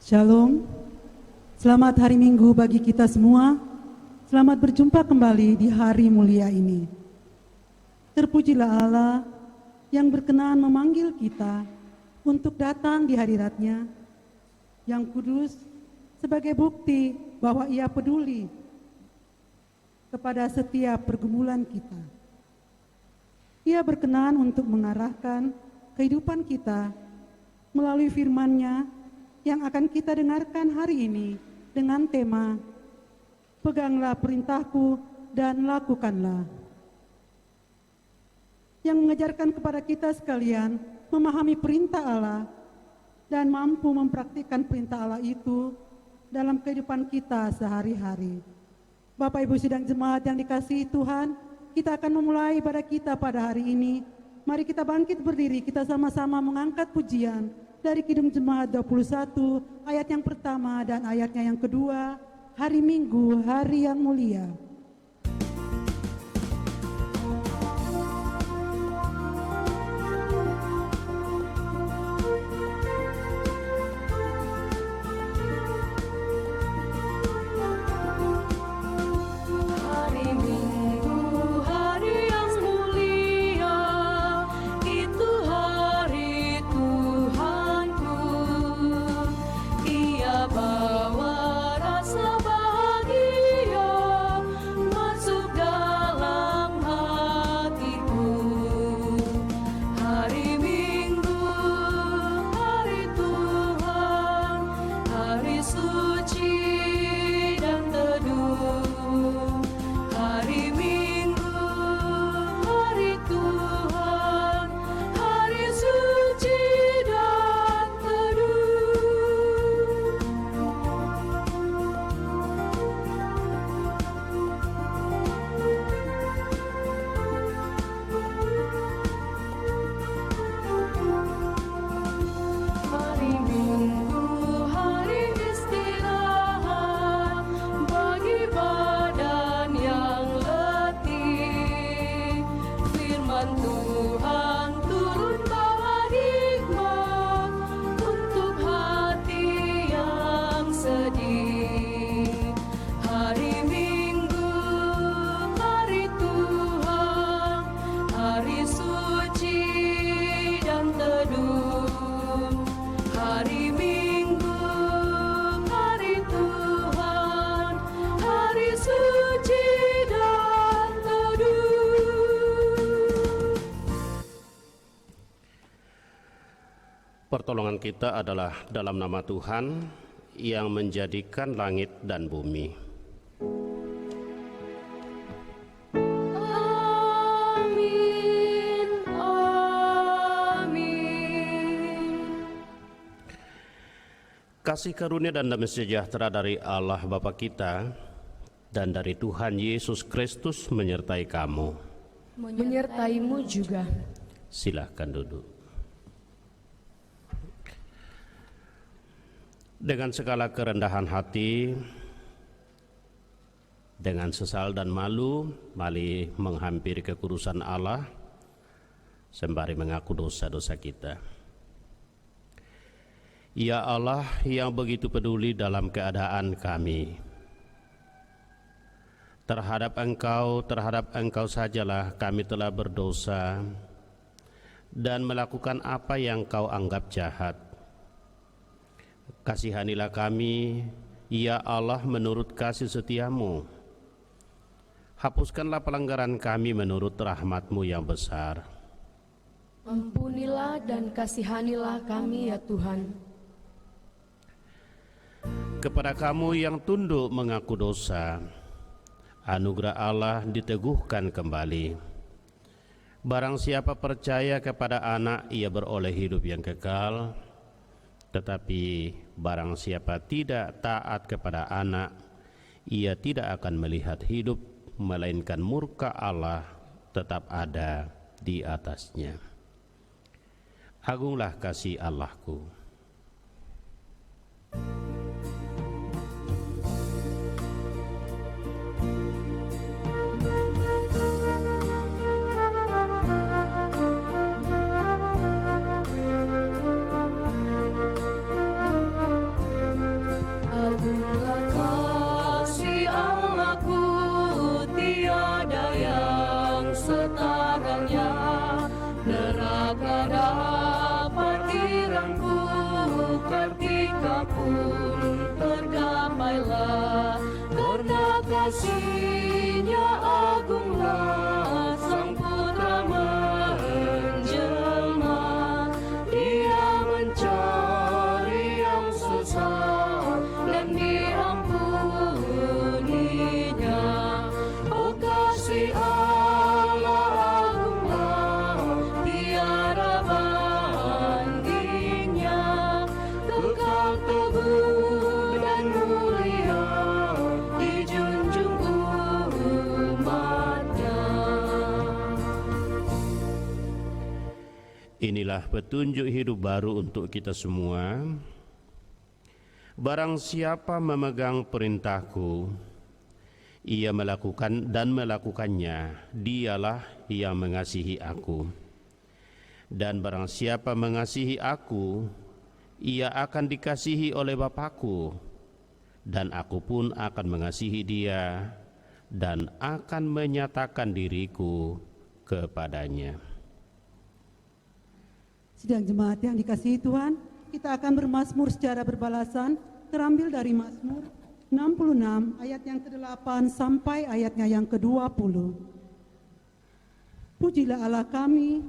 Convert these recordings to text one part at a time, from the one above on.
Shalom, selamat hari Minggu bagi kita semua. Selamat berjumpa kembali di hari mulia ini. Terpujilah Allah yang berkenan memanggil kita untuk datang di hadirat-Nya yang kudus sebagai bukti bahwa Ia peduli kepada setiap pergumulan kita. Ia berkenan untuk mengarahkan kehidupan kita melalui firman-Nya yang akan kita dengarkan hari ini dengan tema Peganglah perintahku dan lakukanlah, yang mengajarkan kepada kita sekalian memahami perintah Allah dan mampu mempraktikkan perintah Allah itu dalam kehidupan kita sehari-hari. Bapak Ibu sidang jemaat yang dikasihi Tuhan, kita akan memulai ibadah kita pada hari ini. Mari kita bangkit berdiri, kita sama-sama mengangkat pujian dari Kidung Jemaat 21, ayat yang pertama dan ayatnya yang kedua, hari Minggu, hari yang mulia. Pertolongan kita adalah dalam nama Tuhan yang menjadikan langit dan bumi. Amin, amin. Kasih karunia dan damai sejahtera dari Allah Bapa kita dan dari Tuhan Yesus Kristus menyertai kamu. Menyertaimu juga. Silakan duduk. Dengan segala kerendahan hati, dengan sesal dan malu, mari menghampiri kekudusan Allah sembari mengaku dosa-dosa kita. Ya Allah yang begitu peduli dalam keadaan kami, terhadap Engkau sajalah kami telah berdosa dan melakukan apa yang Kau anggap jahat. Kasihanilah kami, ya Allah, menurut kasih setiamu. Hapuskanlah pelanggaran kami menurut rahmat-Mu yang besar. Ampunilah dan kasihanilah kami ya Tuhan. Kepada kamu yang tunduk mengaku dosa, anugerah Allah diteguhkan kembali. Barang siapa percaya kepada Anak, ia beroleh hidup yang kekal. Tetapi barang siapa tidak taat kepada Anak, ia tidak akan melihat hidup, melainkan murka Allah tetap ada di atasnya. Agunglah kasih Allahku. pun tergapailah, karena kasih-Nya agunglah Sang Putra menjelma. Dia mencari yang sesat dan diampuninya. Oh kasih Allah agunglah, tiada bandingnya, kekal teguh dan mulia dijunjung umatnya. Inilah petunjuk hidup baru untuk kita semua. Barang siapa memegang perintahku, ia melakukan dan melakukannya, dialah yang mengasihi aku. Dan barang siapa mengasihi aku, ia akan dikasihi oleh Bapa-Ku, dan aku pun akan mengasihi dia dan akan menyatakan diriku kepadanya. Sidang jemaat yang dikasihi Tuhan, kita akan bermazmur secara berbalasan, terambil dari Mazmur 66 ayat yang ke-8 sampai ayatnya yang ke-20. Pujilah Allah kami,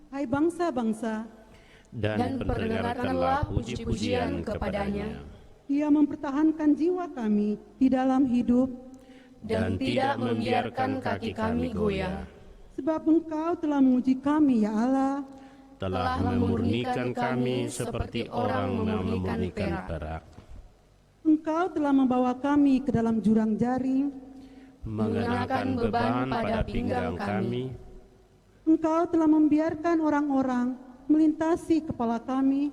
hai bangsa-bangsa, Dan perdengarkanlah puji-pujian kepadanya, Dia mempertahankan jiwa kami di dalam hidup, dan tidak membiarkan kaki kami goyah. sebab Engkau telah menguji kami, ya Allah. Telah memurnikan kami seperti orang memurnikan perak, Engkau telah membawa kami ke dalam jurang jaring, mengenakan beban pada pinggang kami. Engkau telah membiarkan orang-orang melintasi kepala kami.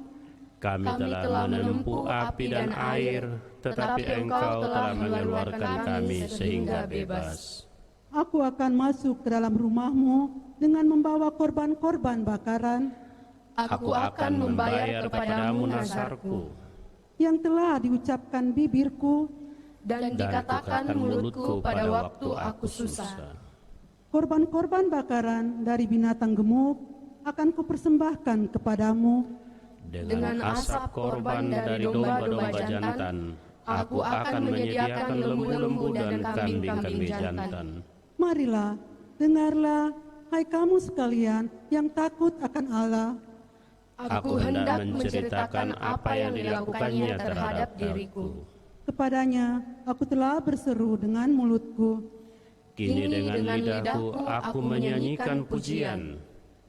Kami telah menempuh api dan air, tetapi Engkau telah mengeluarkan kami sehingga bebas. Aku akan masuk ke dalam rumah-Mu dengan membawa korban-korban bakaran Aku akan membayar kepadamu nazarku, yang telah diucapkan bibirku, dan dikatakan mulutku pada waktu aku susah. korban-korban bakaran dari binatang gemuk akan kupersembahkan kepadamu. dengan asap korban dari domba-domba jantan. Aku akan menyediakan lembu-lembu dan kambing-kambing jantan. Marilah, dengarlah, hai kamu sekalian yang takut akan Allah. Aku hendak menceritakan apa yang dilakukannya terhadap diriku. Kepadanya aku telah berseru dengan mulutku. Kini dengan lidahku aku menyanyikan pujian.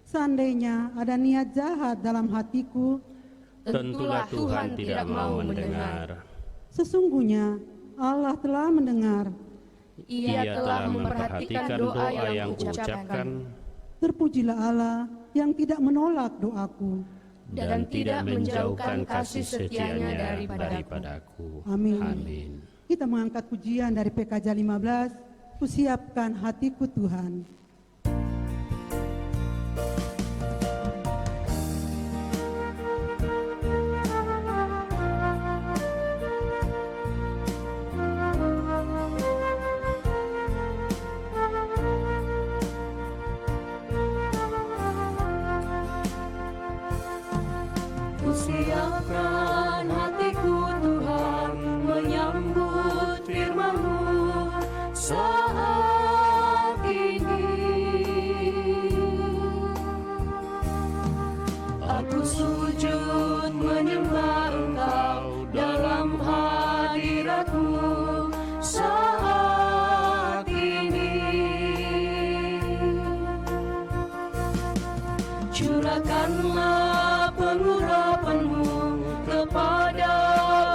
Seandainya ada niat jahat dalam hatiku, Tentulah Tuhan tidak mau mendengar. sesungguhnya Allah telah mendengar. Ia telah memperhatikan doa yang kuucapkan Terpujilah Allah yang tidak menolak doaku. dan tidak menjauhkan kasih setianya daripadaku. Amin. Amin. Kita mengangkat pujian dari PKJ 15, Kusiapkan hatiku Tuhan. Kusiapkan hatiku Tuhan, menyambut firman-Mu saat ini. Aku sujud menyembah Engkau dalam hadirat-Mu saat ini. Curahkanlah pengurapan-Mu kepada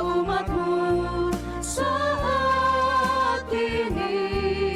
umat-Mu saat ini.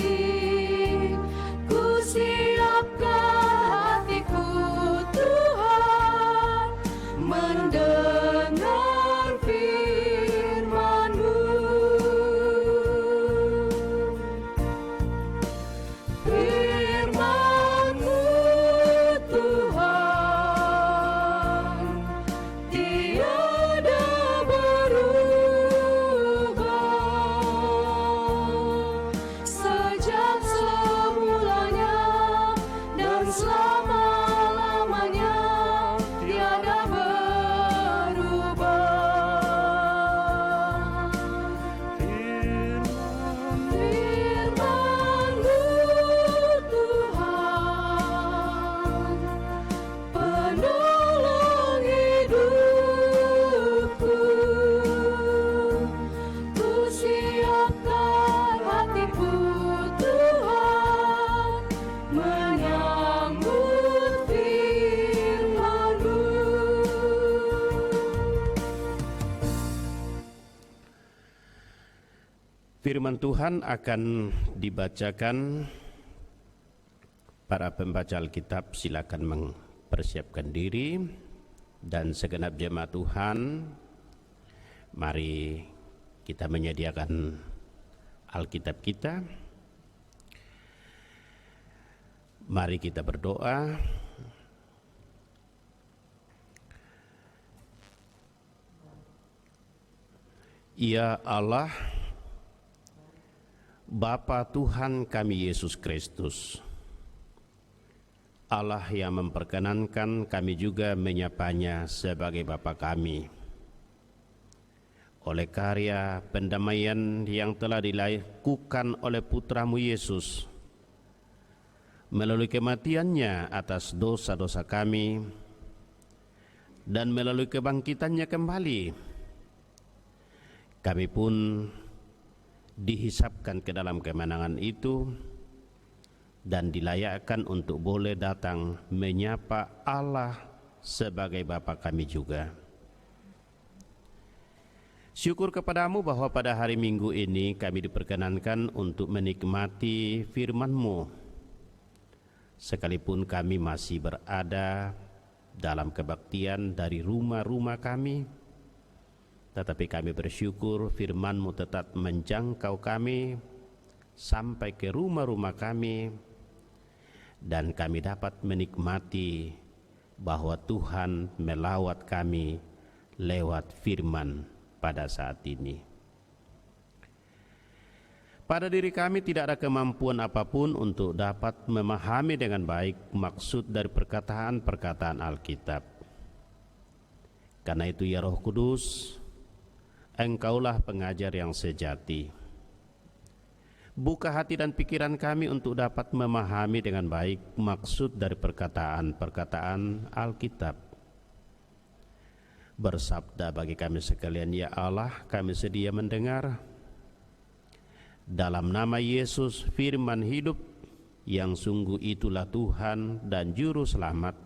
Firman Tuhan akan dibacakan. Para pembaca Alkitab silakan mempersiapkan diri, dan segenap jemaat Tuhan, mari kita menyediakan Alkitab kita. Mari kita berdoa. Ya Allah, Bapa Tuhan kami Yesus Kristus, Allah yang memperkenankan kami juga menyapanya sebagai Bapa kami. Oleh karya pendamaian yang telah dilakukan oleh Putra-Mu Yesus, melalui kematiannya atas dosa-dosa kami, dan melalui kebangkitannya kembali, kami pun dihisapkan ke dalam kemenangan itu, dan dilayakkan untuk boleh datang menyapa Allah sebagai Bapa kami juga. Syukur kepadamu bahwa pada hari Minggu ini kami diperkenankan untuk menikmati firman-Mu, sekalipun kami masih berada dalam kebaktian dari rumah-rumah kami, tetapi kami bersyukur firman-Mu tetap menjangkau kami sampai ke rumah-rumah kami, dan kami dapat menikmati bahwa Tuhan melawat kami lewat firman pada saat ini. Pada diri kami tidak ada kemampuan apapun untuk dapat memahami dengan baik maksud dari perkataan-perkataan Alkitab. Karena itu ya Roh Kudus, Engkaulah pengajar yang sejati. Buka hati dan pikiran kami untuk dapat memahami dengan baik maksud dari perkataan-perkataan Alkitab. Bersabda bagi kami sekalian, ya Allah, kami sedia mendengar. Dalam nama Yesus, firman hidup yang sungguh itulah Tuhan dan Juru Selamat,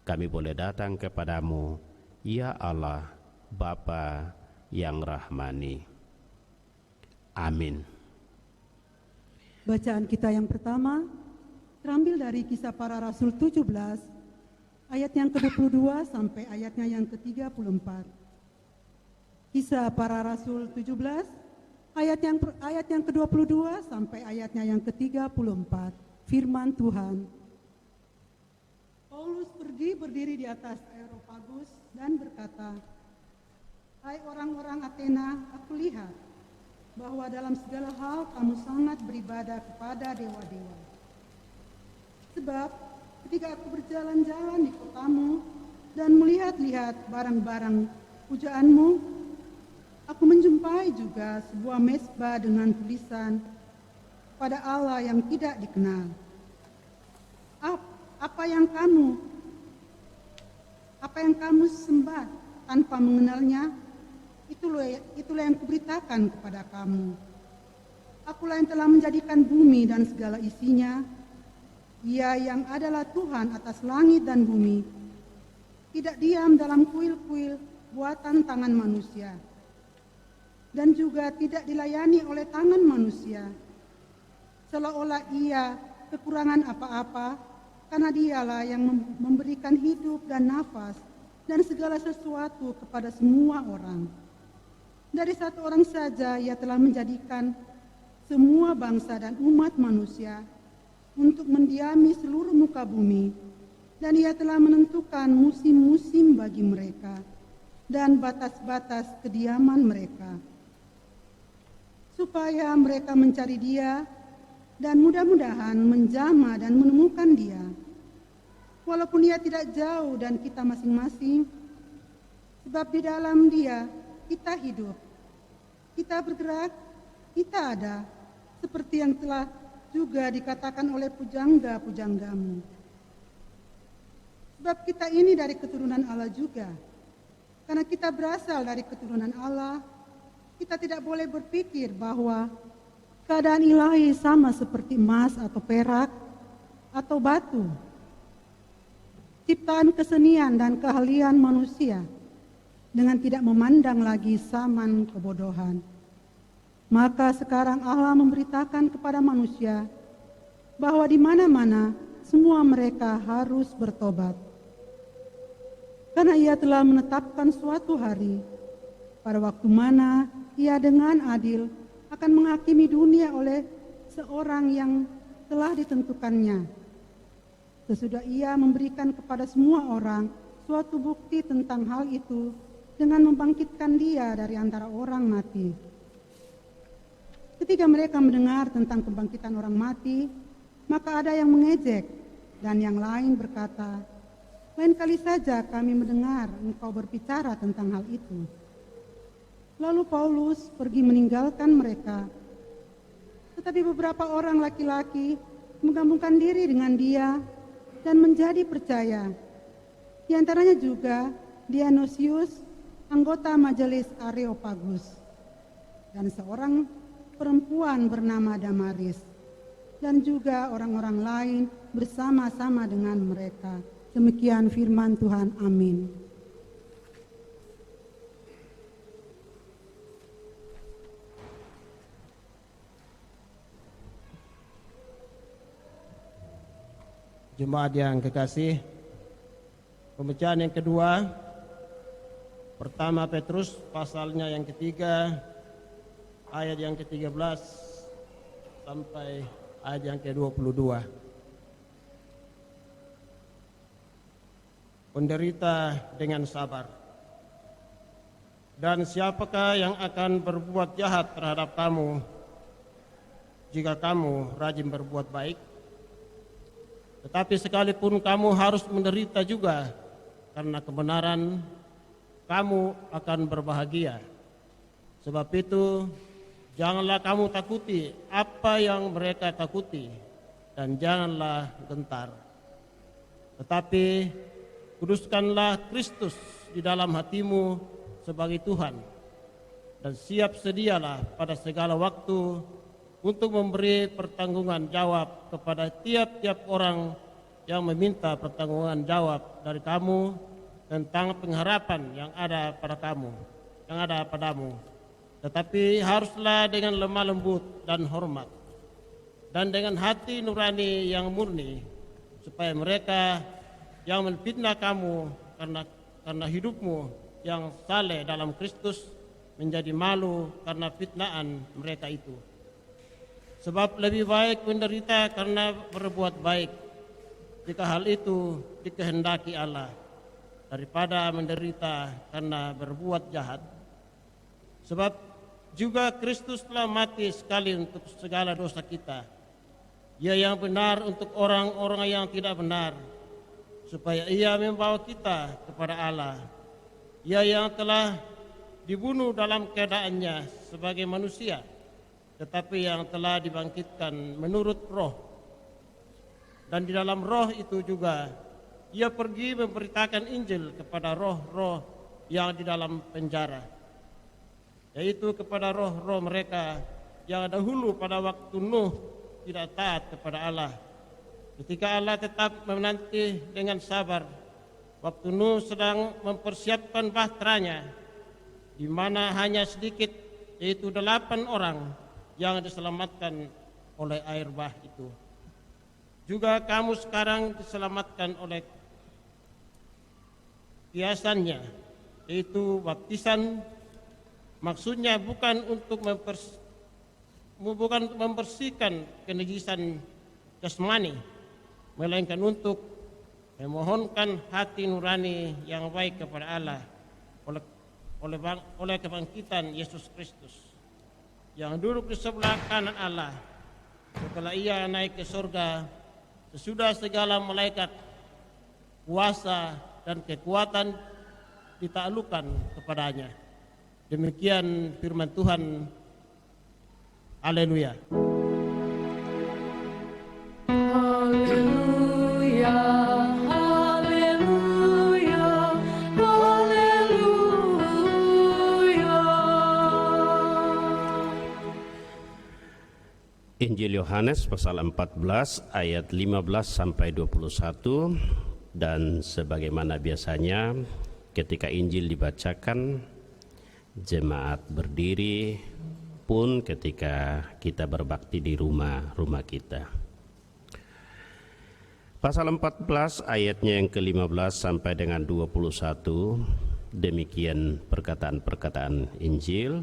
kami boleh datang kepadamu, ya Allah, Bapa yang rahmani. Amin. Bacaan kita yang pertama terambil dari Kisah Para Rasul 17 ayat yang ke-22 sampai ayatnya yang ke-34. Kisah Para Rasul 17 ayat yang ke-22 sampai ayatnya yang ke-34. Firman Tuhan. Paulus pergi berdiri di atas Areopagus dan berkata, "Hai orang-orang Athena, aku lihat bahwa dalam segala hal kamu sangat beribadah kepada dewa-dewa. Sebab ketika aku berjalan-jalan di kotamu dan melihat-lihat barang-barang pujaanmu, aku menjumpai juga sebuah mezbah dengan tulisan, pada Allah yang tidak dikenal. Apa yang kamu sembah tanpa mengenalnya, itulah yang kuberitakan kepada kamu. Akulah yang telah menjadikan bumi dan segala isinya. Ia yang adalah Tuhan atas langit dan bumi, tidak diam dalam kuil-kuil buatan tangan manusia, dan juga tidak dilayani oleh tangan manusia, seolah-olah ia kekurangan apa-apa, karena dialah yang memberikan hidup dan nafas dan segala sesuatu kepada semua orang. Dari satu orang saja ia telah menjadikan semua bangsa dan umat manusia untuk mendiami seluruh muka bumi, dan ia telah menentukan musim-musim bagi mereka dan batas-batas kediaman mereka, supaya mereka mencari Dia dan mudah-mudahan menjamah dan menemukan Dia. Walaupun Ia tidak jauh dan kita masing-masing, sebab di dalam Dia kita hidup, kita bergerak, kita ada, seperti yang telah juga dikatakan oleh pujangga-pujanggamu. Sebab kita ini dari keturunan Allah juga. Karena kita berasal dari keturunan Allah, kita tidak boleh berpikir bahwa keadaan ilahi sama seperti emas atau perak atau batu, ciptaan kesenian dan keahlian manusia, dengan tidak memandang lagi zaman kebodohan. Maka sekarang Allah memberitakan kepada manusia bahwa di mana-mana semua mereka harus bertobat. Karena Ia telah menetapkan suatu hari, pada waktu mana Ia dengan adil akan menghakimi dunia oleh seorang yang telah ditentukannya. Sesudah Ia memberikan kepada semua orang suatu bukti tentang hal itu dengan membangkitkan Dia dari antara orang mati. Ketika mereka mendengar tentang kebangkitan orang mati, maka ada yang mengejek dan yang lain berkata, "Lain kali saja kami mendengar engkau berbicara tentang hal itu." Lalu Paulus pergi meninggalkan mereka. Tetapi beberapa orang laki-laki menggabungkan diri dengan dia dan menjadi percaya. Di antaranya juga Dionysius, anggota majelis Areopagus, dan seorang perempuan bernama Damaris, dan juga orang-orang lain bersama-sama dengan mereka. Demikian firman Tuhan, amin. Jemaat yang kekasih, pembacaan yang kedua, pertama Petrus pasalnya yang ketiga, ayat yang ke-13 sampai ayat yang ke-22. Penderita dengan sabar. Dan siapakah yang akan berbuat jahat terhadap kamu jika kamu rajin berbuat baik? Tetapi sekalipun kamu harus menderita juga karena kebenaran, kamu akan berbahagia. Sebab itu, janganlah kamu takuti apa yang mereka takuti, dan janganlah gentar. Tetapi kuduskanlah Kristus di dalam hatimu sebagai Tuhan, dan siap sedialah pada segala waktu untuk memberi pertanggungan jawab kepada tiap-tiap orang yang meminta pertanggungan jawab dari kamu tentang pengharapan yang ada padamu. Tetapi haruslah dengan lemah lembut dan hormat, dan dengan hati nurani yang murni, supaya mereka yang menfitnah kamu karena hidupmu yang saleh dalam Kristus menjadi malu karena fitnaan mereka itu. Sebab lebih baik menderita karena berbuat baik, jika hal itu dikehendaki Allah, daripada menderita karena berbuat jahat. Sebab juga Kristus telah mati sekali untuk segala dosa kita, Ia yang benar untuk orang-orang yang tidak benar, supaya Ia membawa kita kepada Allah. Ia yang telah dibunuh dalam keadaannya sebagai manusia, tetapi yang telah dibangkitkan menurut roh. Dan di dalam roh itu juga Ia pergi memberitakan Injil kepada roh-roh yang di dalam penjara, yaitu kepada roh-roh mereka yang dahulu pada waktu Nuh tidak taat kepada Allah, ketika Allah tetap menanti dengan sabar waktu Nuh sedang mempersiapkan bahteranya, di mana hanya sedikit, yaitu 8 orang yang diselamatkan oleh air bah itu. Juga kamu sekarang diselamatkan oleh kiasannya, yaitu baptisan. Maksudnya bukan untuk membersihkan kenajisan jasmani, melainkan untuk memohonkan hati nurani yang baik kepada Allah oleh kebangkitan Yesus Kristus, yang duduk di sebelah kanan Allah setelah Ia naik ke surga, sesudah segala malaikat, kuasa dan kekuatan ditaklukkan kepadanya. Demikian firman Tuhan. Haleluya. Haleluya, haleluya, haleluya. Injil Yohanes pasal 14 ayat 15 sampai 21. Dan sebagaimana biasanya ketika Injil dibacakan, jemaat berdiri, maupun ketika kita berbakti di rumah-rumah kita. Pasal 14 ayatnya yang ke-15 sampai dengan 21, demikian perkataan-perkataan Injil.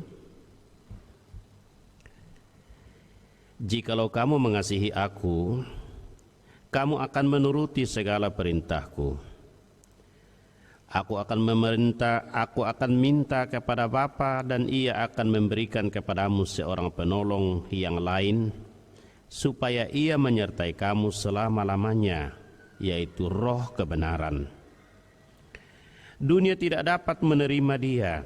Jikalau kamu mengasihi aku, kamu akan menuruti segala perintahku. Aku akan minta kepada Bapa dan Ia akan memberikan kepadamu seorang penolong yang lain, supaya Ia menyertai kamu selama-lamanya, yaitu Roh kebenaran. Dunia tidak dapat menerima Dia,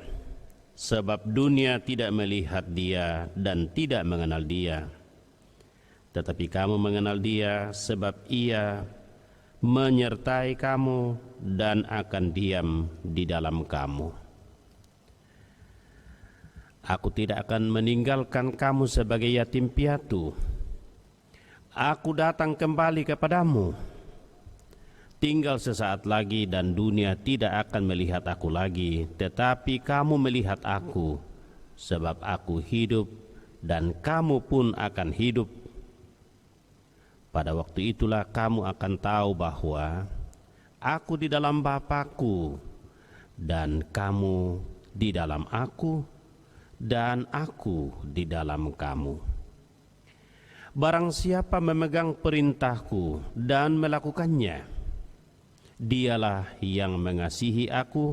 sebab dunia tidak melihat Dia dan tidak mengenal Dia. Tetapi kamu mengenal Dia, sebab Ia menyertai kamu dan akan diam di dalam kamu. Aku tidak akan meninggalkan kamu sebagai yatim piatu. Aku datang kembali kepadamu. Tinggal sesaat lagi dan dunia tidak akan melihat aku lagi, tetapi kamu melihat aku, sebab aku hidup dan kamu pun akan hidup. Pada waktu itulah kamu akan tahu bahwa aku di dalam Bapa-Ku dan kamu di dalam aku dan aku di dalam kamu. Barang siapa memegang perintahku dan melakukannya, dialah yang mengasihi aku,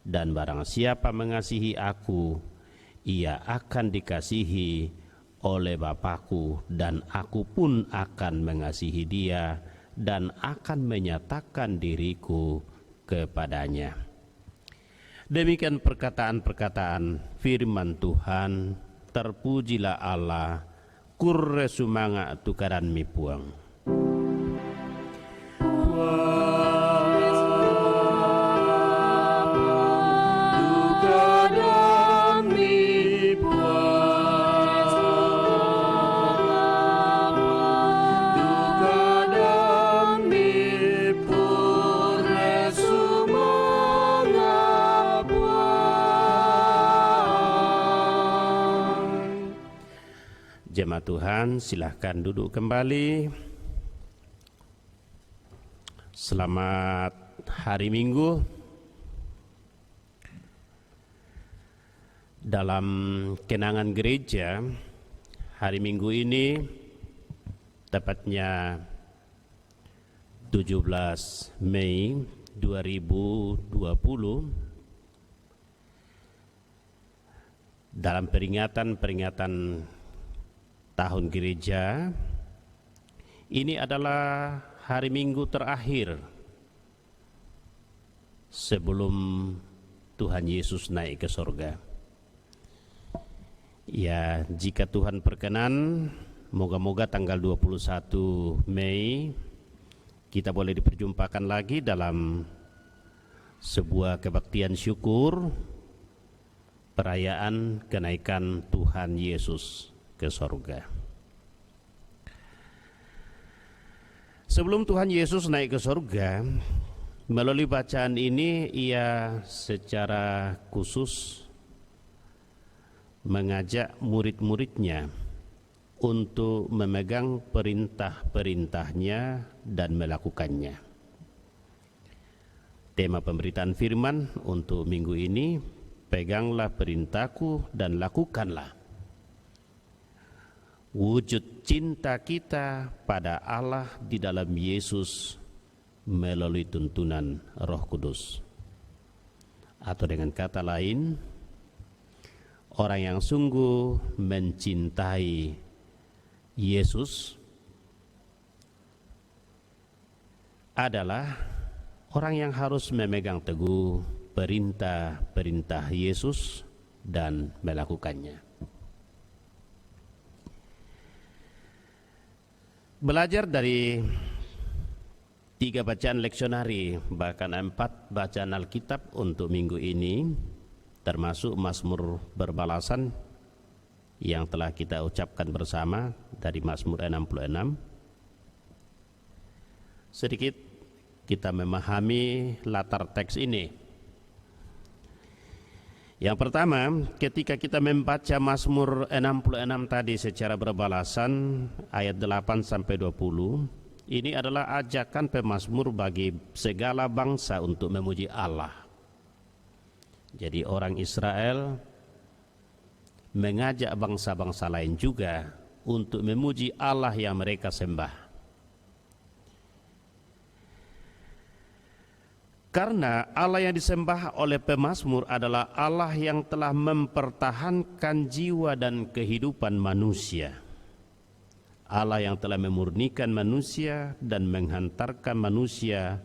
dan barang siapa mengasihi aku, ia akan dikasihi oleh Bapa-Ku, dan aku pun akan mengasihi dia dan akan menyatakan diriku kepadanya. Demikian perkataan-perkataan firman Tuhan. Terpujilah Allah, kurre sumanga tukaran mipuang. Jemaat Tuhan, silahkan duduk kembali. Selamat hari Minggu. Dalam kenangan gereja, hari Minggu ini tepatnya 17 Mei 2020, dalam peringatan tahun gereja, ini adalah hari Minggu terakhir sebelum Tuhan Yesus naik ke sorga. Ya, jika Tuhan berkenan, moga-moga tanggal 21 Mei kita boleh diperjumpakan lagi dalam sebuah kebaktian syukur perayaan kenaikan Tuhan Yesus ke sorga. Sebelum Tuhan Yesus naik ke sorga, melalui bacaan ini ia secara khusus mengajak murid-muridnya untuk memegang perintah-perintahnya dan melakukannya. Tema pemberitaan firman untuk minggu ini, peganglah perintahku dan lakukanlah. Wujud cinta kita pada Allah di dalam Yesus melalui tuntunan Roh Kudus. Atau dengan kata lain, orang yang sungguh mencintai Yesus adalah orang yang harus memegang teguh perintah-perintah Yesus dan melakukannya. Belajar dari 3 bacaan leksionari, bahkan 4 bacaan Alkitab untuk minggu ini, termasuk Mazmur berbalasan yang telah kita ucapkan bersama dari Mazmur 66. Sedikit kita memahami latar teks ini. Yang pertama, ketika kita membaca Mazmur 66 tadi secara berbalasan ayat 8 sampai 20, ini adalah ajakan pemazmur bagi segala bangsa untuk memuji Allah. Jadi orang Israel mengajak bangsa-bangsa lain juga untuk memuji Allah yang mereka sembah. Karena Allah yang disembah oleh pemazmur adalah Allah yang telah mempertahankan jiwa dan kehidupan manusia. Allah yang telah memurnikan manusia dan menghantarkan manusia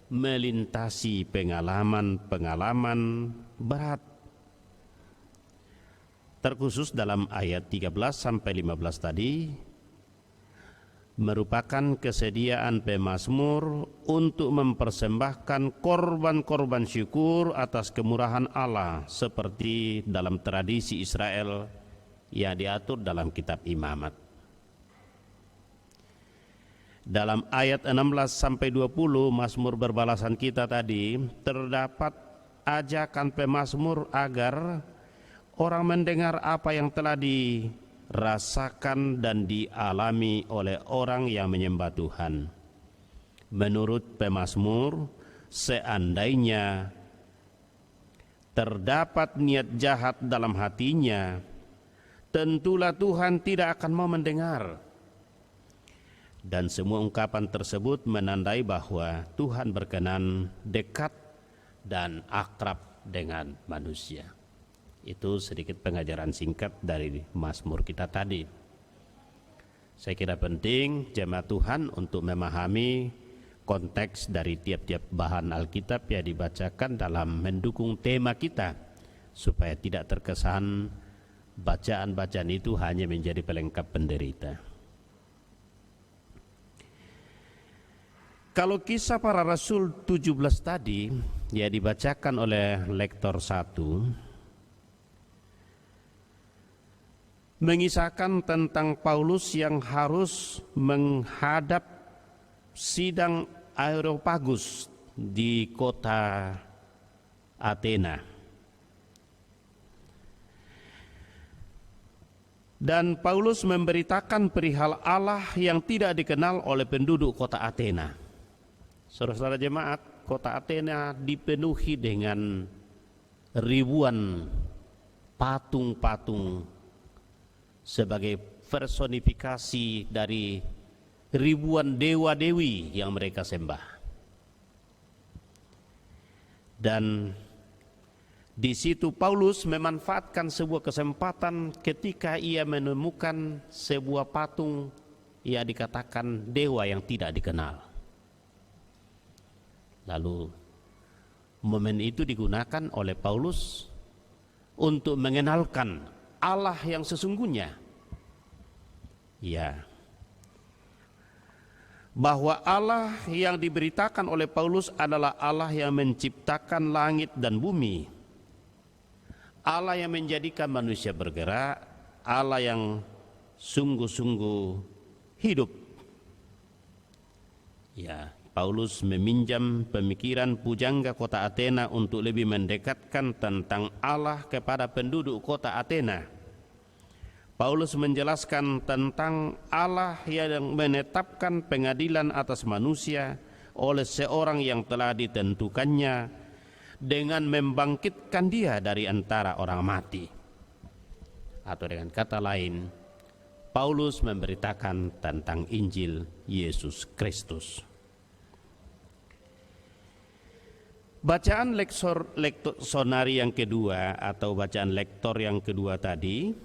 melintasi pengalaman-pengalaman berat. Terkhusus dalam ayat 13 sampai 15 tadi merupakan kesediaan pemazmur untuk mempersembahkan korban-korban syukur atas kemurahan Allah seperti dalam tradisi Israel yang diatur dalam kitab Imamat. Dalam ayat 16 sampai 20 Mazmur berbalasan kita tadi terdapat ajakan pemazmur agar orang mendengar apa yang telah dirasakan dan dialami oleh orang yang menyembah Tuhan. Menurut pemazmur, seandainya terdapat niat jahat dalam hatinya, tentulah Tuhan tidak akan mau mendengar. Dan semua ungkapan tersebut menandai bahwa Tuhan berkenan dekat dan akrab dengan manusia. Itu sedikit pengajaran singkat dari Mazmur kita tadi. Saya kira penting jemaat Tuhan untuk memahami konteks dari tiap-tiap bahan Alkitab yang dibacakan dalam mendukung tema kita, supaya tidak terkesan bacaan-bacaan itu hanya menjadi pelengkap penderita. Kalau Kisah Para Rasul 17 tadi ya dibacakan oleh lektor 1, mengisahkan tentang Paulus yang harus menghadap sidang Areopagus di kota Athena. Dan Paulus memberitakan perihal Allah yang tidak dikenal oleh penduduk kota Athena. Saudara-saudara jemaat, kota Athena dipenuhi dengan ribuan patung-patung sebagai personifikasi dari ribuan dewa-dewi yang mereka sembah. Dan di situ Paulus memanfaatkan sebuah kesempatan ketika ia menemukan sebuah patung yang dikatakan dewa yang tidak dikenal. Lalu momen itu digunakan oleh Paulus untuk mengenalkan Allah yang sesungguhnya. Ya, bahwa Allah yang diberitakan oleh Paulus adalah Allah yang menciptakan langit dan bumi, Allah yang menjadikan manusia bergerak, Allah yang sungguh-sungguh hidup. Ya, Paulus meminjam pemikiran pujangga kota Athena untuk lebih mendekatkan tentang Allah kepada penduduk kota Athena. Paulus menjelaskan tentang Allah yang menetapkan pengadilan atas manusia oleh seorang yang telah ditentukannya dengan membangkitkan dia dari antara orang mati. Atau dengan kata lain, Paulus memberitakan tentang Injil Yesus Kristus. Bacaan leksonari yang kedua atau bacaan lektor yang kedua tadi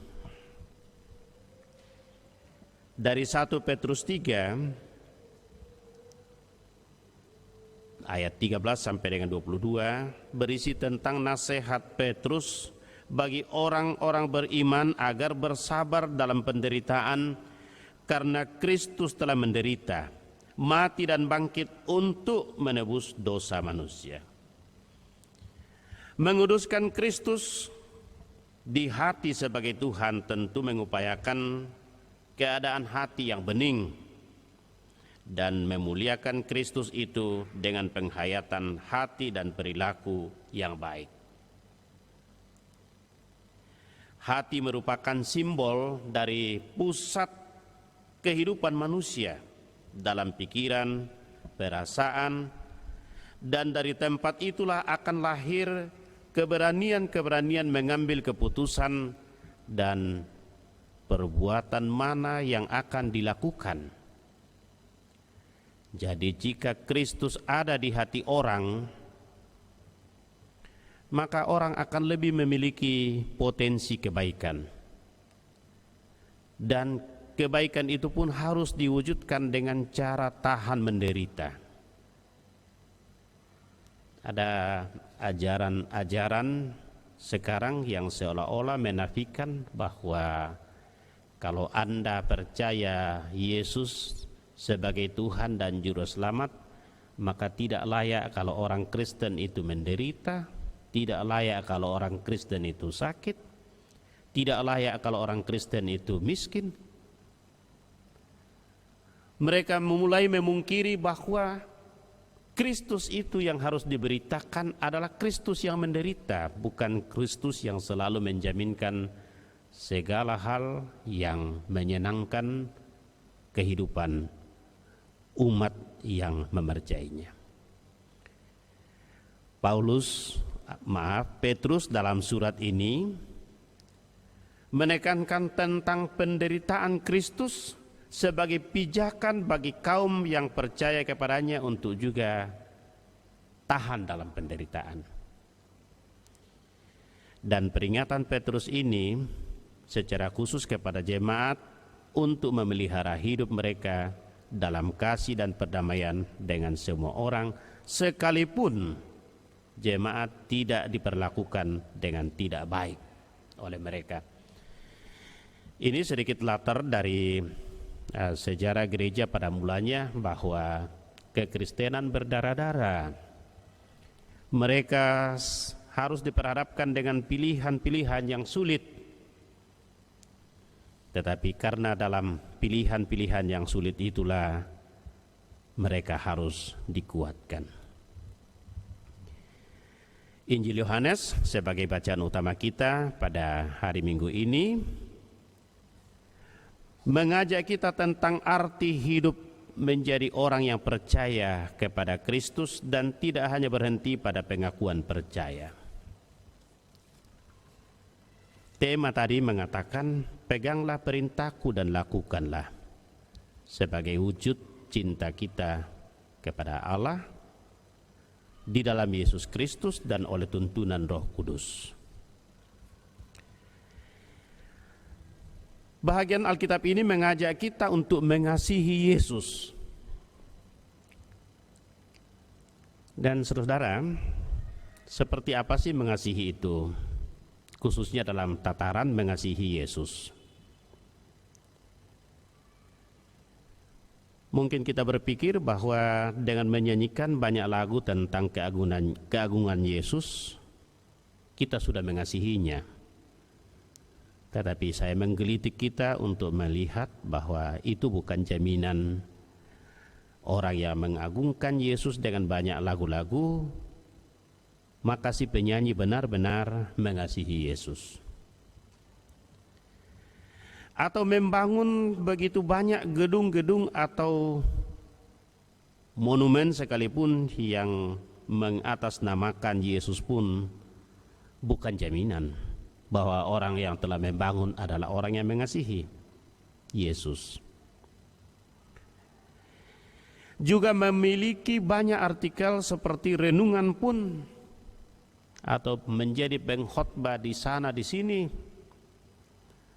dari 1 Petrus 3 ayat 13 sampai dengan 22 berisi tentang nasihat Petrus bagi orang-orang beriman agar bersabar dalam penderitaan karena Kristus telah menderita, mati dan bangkit untuk menebus dosa manusia. Menguduskan Kristus di hati sebagai Tuhan tentu mengupayakan keadaan hati yang bening dan memuliakan Kristus itu dengan penghayatan hati dan perilaku yang baik. Hati merupakan simbol dari pusat kehidupan manusia dalam pikiran, perasaan, dan dari tempat itulah akan lahir keberanian-keberanian mengambil keputusan dan perbuatan mana yang akan dilakukan. Jadi jika Kristus ada di hati orang, maka orang akan lebih memiliki potensi kebaikan. Dan kebaikan itu pun harus diwujudkan dengan cara tahan menderita. Ada ajaran-ajaran sekarang yang seolah-olah menafikan bahwa kalau Anda percaya Yesus sebagai Tuhan dan Juru Selamat, maka tidak layak kalau orang Kristen itu menderita, tidak layak kalau orang Kristen itu sakit, tidak layak kalau orang Kristen itu miskin. Mereka mulai memungkiri bahwa Kristus itu yang harus diberitakan adalah Kristus yang menderita, bukan Kristus yang selalu menjaminkan segala hal yang menyenangkan kehidupan umat yang memercayainya. Petrus dalam surat ini menekankan tentang penderitaan Kristus sebagai pijakan bagi kaum yang percaya kepadanya untuk juga tahan dalam penderitaan. Dan peringatan Petrus ini secara khusus kepada jemaat untuk memelihara hidup mereka dalam kasih dan perdamaian dengan semua orang, sekalipun jemaat tidak diperlakukan dengan tidak baik oleh mereka. Ini sedikit latar dari sejarah gereja pada mulanya, bahwa kekristenan berdarah-darah. Mereka harus diperhadapkan dengan pilihan-pilihan yang sulit. Tetapi karena dalam pilihan-pilihan yang sulit itulah mereka harus dikuatkan. Injil Yohanes sebagai bacaan utama kita pada hari Minggu ini mengajak kita tentang arti hidup menjadi orang yang percaya kepada Kristus dan tidak hanya berhenti pada pengakuan percaya. Tema tadi mengatakan, peganglah perintahku dan lakukanlah, sebagai wujud cinta kita kepada Allah di dalam Yesus Kristus dan oleh tuntunan Roh Kudus. Bahagian Alkitab ini mengajak kita untuk mengasihi Yesus. Dan saudara, seperti apa sih mengasihi itu? Khususnya dalam tataran mengasihi Yesus. Mungkin kita berpikir bahwa dengan menyanyikan banyak lagu tentang keagungan Yesus, kita sudah mengasihinya. Tetapi saya menggelitik kita untuk melihat bahwa itu bukan jaminan orang yang mengagungkan Yesus dengan banyak lagu-lagu, maka si penyanyi benar-benar mengasihi Yesus. Atau membangun begitu banyak gedung-gedung atau monumen sekalipun yang mengatasnamakan Yesus pun bukan jaminan bahwa orang yang telah membangun adalah orang yang mengasihi Yesus. Juga memiliki banyak artikel seperti renungan pun atau menjadi pengkhotbah di sana di sini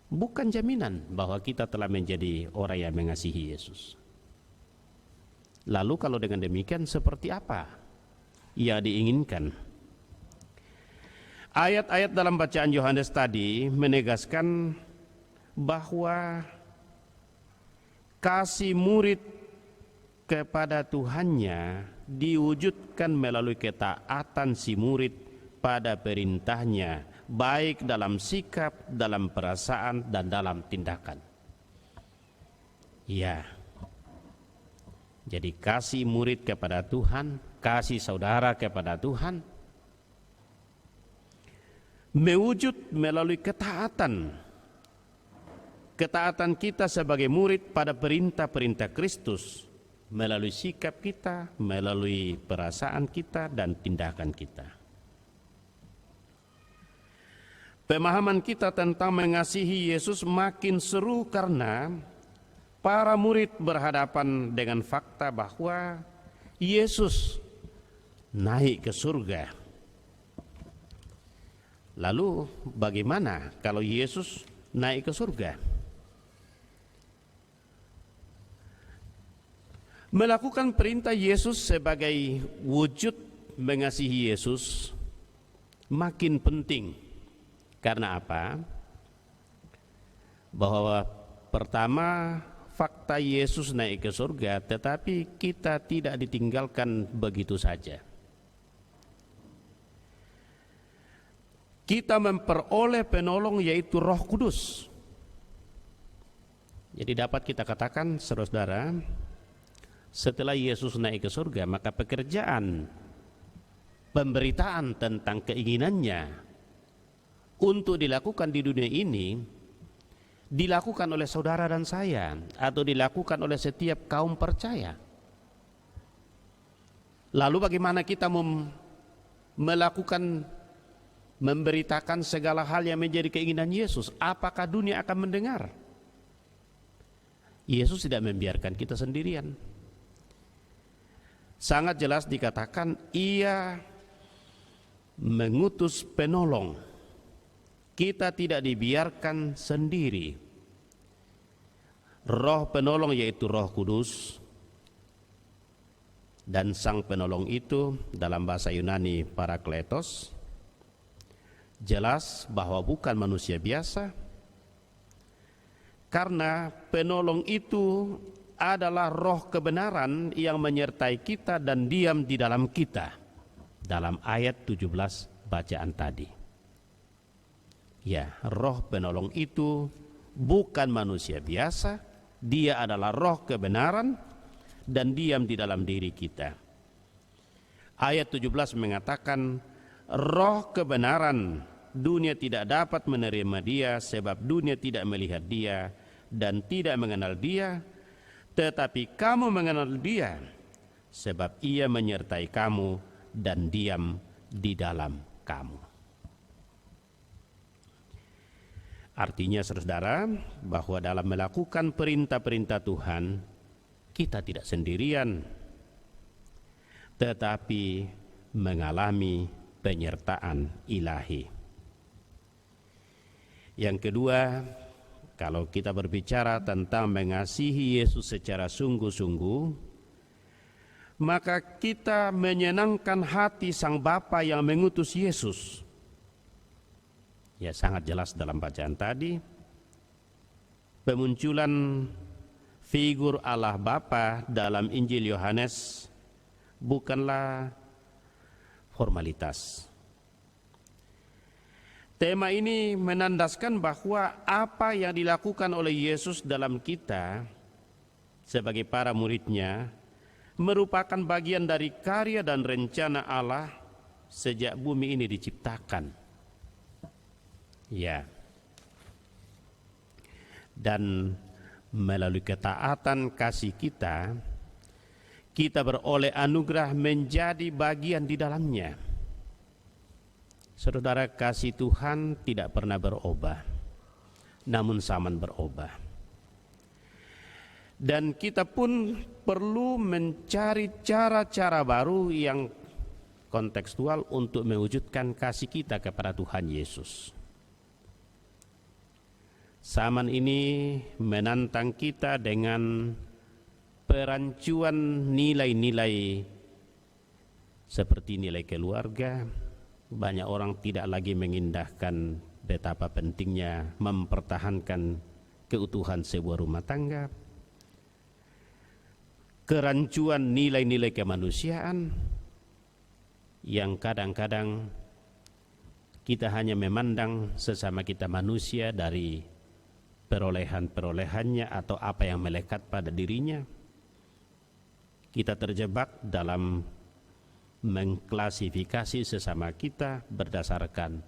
bukan jaminan bahwa kita telah menjadi orang yang mengasihi Yesus. Lalu kalau dengan demikian seperti apa yang diinginkan? Ayat-ayat dalam bacaan Yohanes tadi menegaskan bahwa kasih murid kepada Tuhannya diwujudkan melalui ketaatan si murid pada perintahnya, baik dalam sikap, dalam perasaan, dan dalam tindakan. Ya, jadi kasih murid kepada Tuhan, kasih saudara kepada Tuhan, mewujud melalui ketaatan kita sebagai murid pada perintah-perintah Kristus, melalui sikap kita, melalui perasaan kita dan tindakan kita. Pemahaman kita tentang mengasihi Yesus makin seru karena para murid berhadapan dengan fakta bahwa Yesus naik ke surga. Lalu bagaimana kalau Yesus naik ke surga? Melakukan perintah Yesus sebagai wujud mengasihi Yesus makin penting. Karena apa? Bahwa pertama, fakta Yesus naik ke surga, tetapi kita tidak ditinggalkan begitu saja. Kita memperoleh penolong, yaitu Roh Kudus. Jadi dapat kita katakan, saudara, setelah Yesus naik ke surga, maka pekerjaan pemberitaan tentang keinginannya untuk dilakukan di dunia ini dilakukan oleh saudara dan saya, atau dilakukan oleh setiap kaum percaya. Lalu bagaimana kita melakukan, memberitakan segala hal yang menjadi keinginan Yesus? Apakah dunia akan mendengar? Yesus tidak membiarkan kita sendirian. Sangat jelas dikatakan Ia mengutus penolong. Kita tidak dibiarkan sendiri. Roh penolong yaitu Roh Kudus, dan sang penolong itu dalam bahasa Yunani Parakletos, jelas bahwa bukan manusia biasa, karena penolong itu adalah roh kebenaran yang menyertai kita dan diam di dalam kita, dalam ayat 17 bacaan tadi. Ya, roh penolong itu bukan manusia biasa, dia adalah roh kebenaran dan diam di dalam diri kita. Ayat 17 mengatakan, roh kebenaran, dunia tidak dapat menerima dia sebab dunia tidak melihat dia dan tidak mengenal dia, tetapi kamu mengenal dia sebab ia menyertai kamu dan diam di dalam kamu. Artinya saudara, bahwa dalam melakukan perintah-perintah Tuhan, kita tidak sendirian, tetapi mengalami penyertaan ilahi. Yang kedua, kalau kita berbicara tentang mengasihi Yesus secara sungguh-sungguh, maka kita menyenangkan hati Sang Bapa yang mengutus Yesus. Ya, sangat jelas dalam bacaan tadi, pemunculan figur Allah Bapa dalam Injil Yohanes bukanlah formalitas. Tema ini menandaskan bahwa apa yang dilakukan oleh Yesus dalam kita sebagai para muridnya merupakan bagian dari karya dan rencana Allah sejak bumi ini diciptakan. Ya, dan melalui ketaatan kasih kita, kita beroleh anugerah menjadi bagian di dalamnya. Saudara, kasih Tuhan tidak pernah berubah, namun zaman berubah. Dan kita pun perlu mencari cara-cara baru yang kontekstual untuk mewujudkan kasih kita kepada Tuhan Yesus. Zaman ini menantang kita dengan perancuan nilai-nilai seperti nilai keluarga. Banyak orang tidak lagi mengindahkan betapa pentingnya mempertahankan keutuhan sebuah rumah tangga. Kerancuan nilai-nilai kemanusiaan yang kadang-kadang kita hanya memandang sesama kita manusia dari perolehan-perolehannya atau apa yang melekat pada dirinya. Kita terjebak dalam mengklasifikasi sesama kita berdasarkan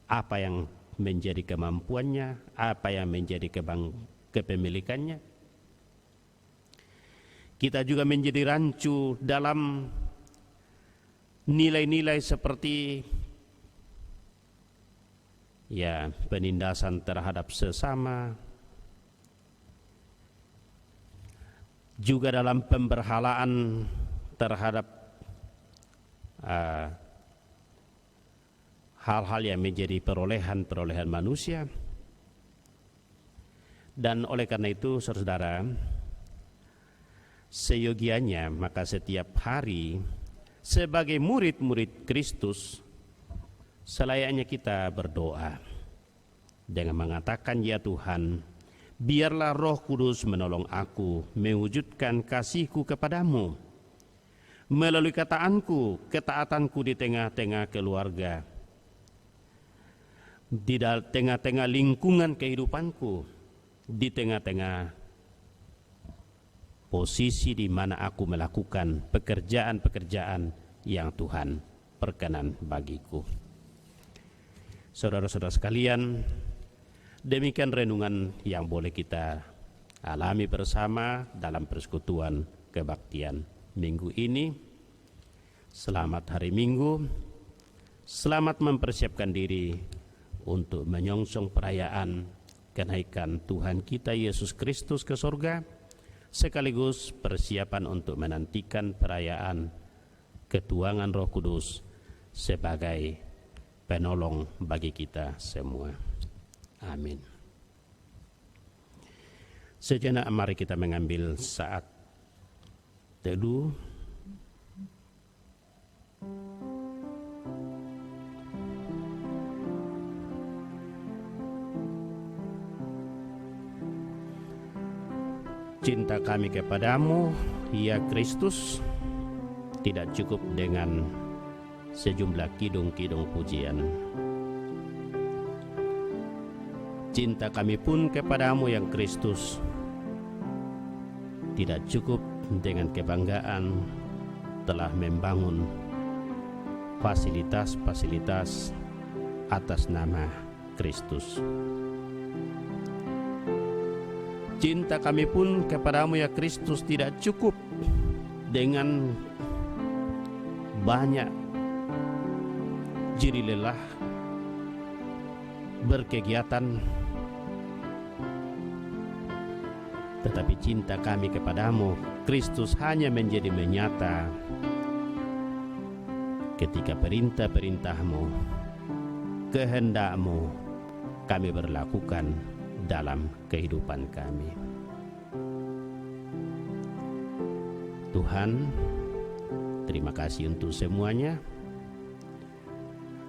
apa yang menjadi kemampuannya, apa yang menjadi kepemilikannya. Kita juga menjadi rancu dalam nilai-nilai seperti penindasan terhadap sesama, juga dalam pemberhalaan terhadap hal-hal yang menjadi perolehan manusia. Dan oleh karena itu, saudara, seyogianya maka setiap hari sebagai murid-murid Kristus selayaknya kita berdoa dengan mengatakan, ya Tuhan, biarlah Roh Kudus menolong aku mewujudkan kasih-Ku kepadamu melalui ketaatanku di tengah-tengah keluarga, di tengah-tengah lingkungan kehidupanku, di tengah-tengah posisi di mana aku melakukan pekerjaan-pekerjaan yang Tuhan perkenan bagiku. Saudara-saudara sekalian, demikian renungan yang boleh kita alami bersama dalam persekutuan kebaktian minggu ini. Selamat hari Minggu, selamat mempersiapkan diri untuk menyongsong perayaan kenaikan Tuhan kita Yesus Kristus ke surga, sekaligus persiapan untuk menantikan perayaan ketuangan Roh Kudus sebagai penolong bagi kita semua. Amin. Sejenak mari kita mengambil saat teduh. Cinta kami kepadamu, ya Kristus, tidak cukup dengan sejumlah kidung-kidung pujian. Cinta kami pun kepadamu yang Kristus tidak cukup dengan kebanggaan telah membangun fasilitas-fasilitas atas nama Kristus. Cinta kami pun kepadamu ya Kristus tidak cukup dengan banyak jerih lelah berkegiatan, tetapi cinta kami kepadamu Kristus hanya menjadi menyata ketika perintah-perintahmu, kehendak-mu kami berlakukan dalam kehidupan kami. Tuhan, terima kasih untuk semuanya.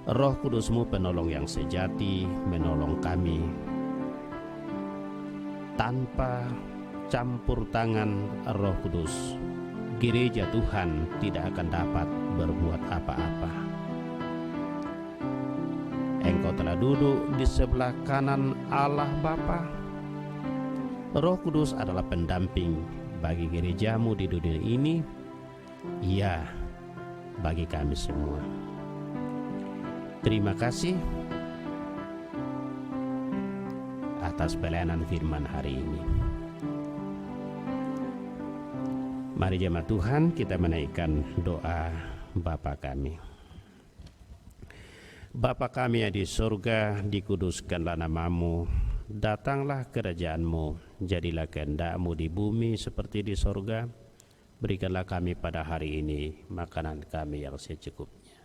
Roh Kudus-Mu penolong yang sejati menolong kami tanpa campur tangan Roh Kudus. Gereja Tuhan tidak akan dapat berbuat apa-apa. Engkau telah duduk di sebelah kanan Allah Bapa. Roh Kudus adalah pendamping bagi gerejamu di dunia ini, ya, bagi kami semua. Terima kasih atas pelayanan firman hari ini. Mari jemaat Tuhan, kita menaikkan doa Bapa kami. Bapa kami yang di surga, dikuduskanlah nama-Mu, datanglah kerajaan-Mu, jadilah kehendak-Mu di bumi seperti di surga. Berikanlah kami pada hari ini makanan kami yang secukupnya,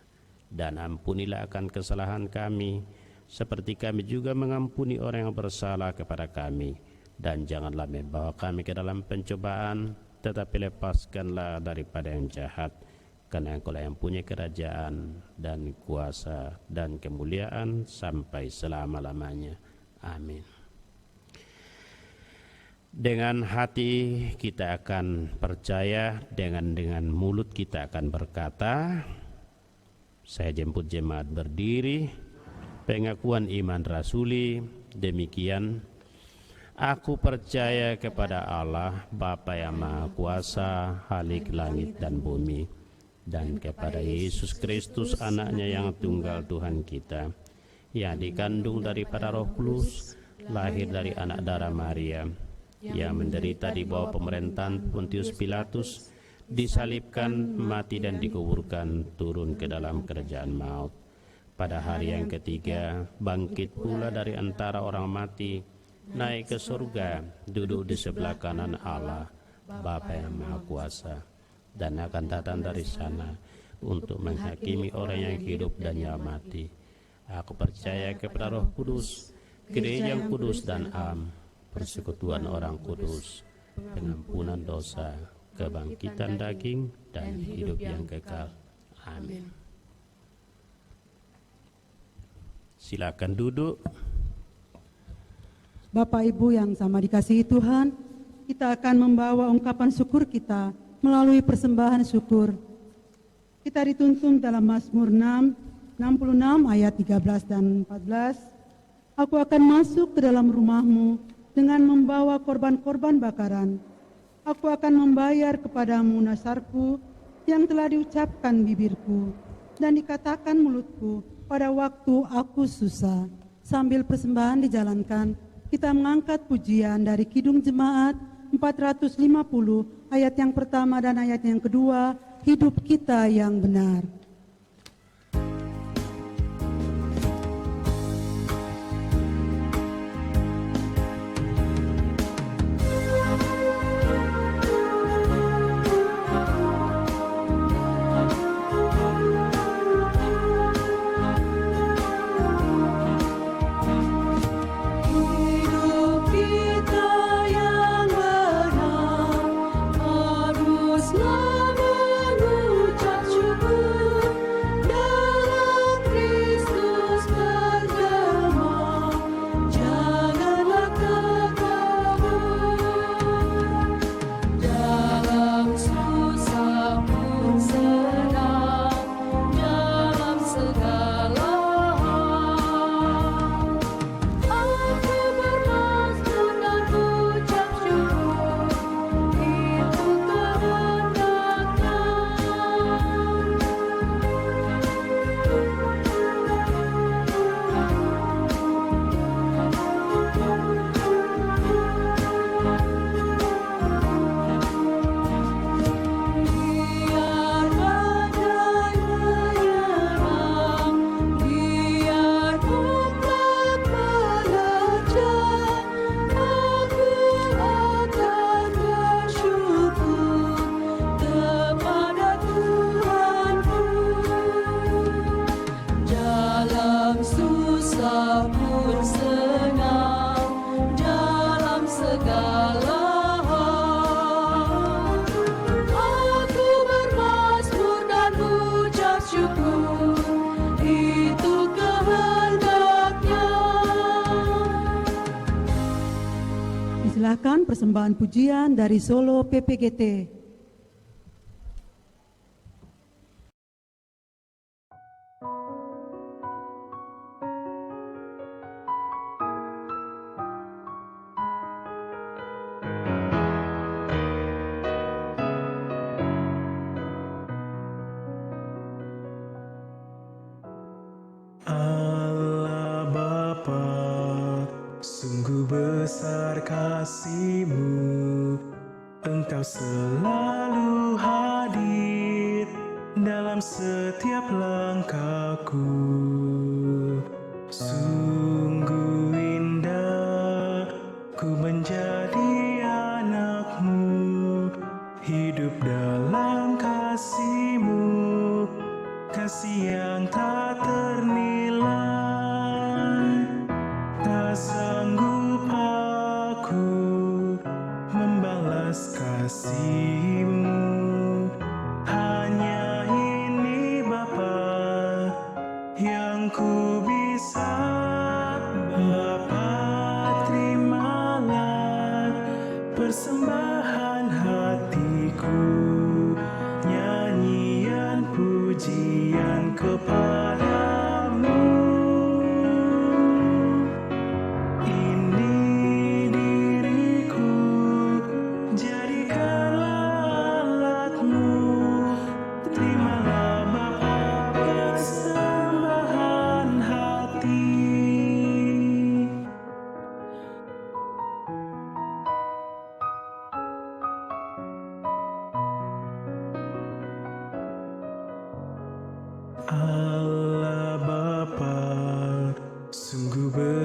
dan ampunilah akan kesalahan kami, seperti kami juga mengampuni orang yang bersalah kepada kami. Dan janganlah membawa kami ke dalam pencobaan, tetapi lepaskanlah daripada yang jahat. Karena Engkau-lah yang punya kerajaan dan kuasa dan kemuliaan sampai selama-lamanya. Amin. Dengan hati kita akan percaya, dengan mulut kita akan berkata. Saya jemput jemaat berdiri. Pengakuan iman rasuli demikian. Aku percaya kepada Allah, Bapa yang Maha Kuasa, Khalik langit dan bumi, dan kepada Yesus Kristus, Anaknya yang tunggal Tuhan kita, yang dikandung daripada Roh Kudus, lahir dari anak darah Maria, yang menderita di bawah pemerintahan Pontius Pilatus, disalibkan, mati dan dikuburkan, turun ke dalam kerajaan maut. Pada hari yang ketiga, bangkit pula dari antara orang mati, naik ke surga, duduk di sebelah kanan Allah, Bapa yang Maha Kuasa, dan akan datang dari sana untuk menghakimi orang yang hidup dan yang mati. Aku percaya kepada Roh Kudus, Gereja yang kudus dan am, persekutuan orang kudus, pengampunan dosa, kebangkitan daging, dan hidup yang kekal. Amin. Silakan duduk. Bapak Ibu yang sama dikasihi Tuhan, kita akan membawa ungkapan syukur kita melalui persembahan syukur. Kita dituntun dalam Mazmur 66 ayat 13 dan 14. Aku akan masuk ke dalam rumahmu dengan membawa korban-korban bakaran. Aku akan membayar kepadamu nasarku yang telah diucapkan bibirku dan dikatakan mulutku pada waktu aku susah. Sambil persembahan dijalankan, kita mengangkat pujian dari Kidung Jemaat 450 ayat yang pertama dan ayat yang kedua, hidup kita yang benar. Silakan persembahan pujian dari Solo PPGT. Allah Bapa, sungguh besar kasih-Mu, Engkau selalu hadir dalam setiap langkahku. Sungguh indah ku menjadi anak-Mu, hidup dalam kasih-Mu, kasih yang tak ternilai. Tak sanggup aku membalas kasih-Mu, hanya ini Bapa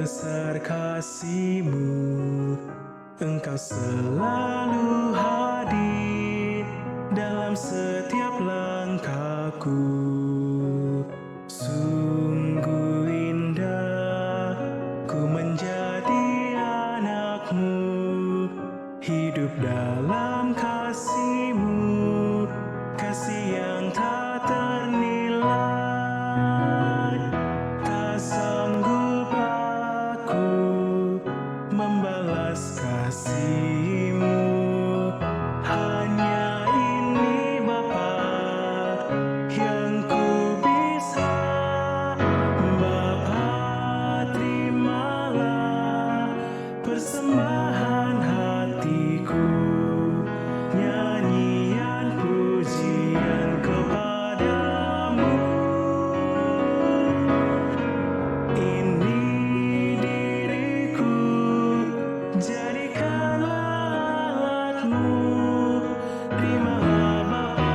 besar kasih-Mu, Engkau selalu hadir dalam setiap langkahku. Sungguh indah ku menjadi anak-Mu, hidup dalam kasih-Mu, kasih yang tak ternilai. Tak sanggup aku membalas kasih-Mu, hanya ini Bapa yang ku bisa. Bapa, terimalah persembahan hatiku, nyanyian pujian kepadamu. Ini diriku, jadikanlah alat-Mu. Terimalah Bapa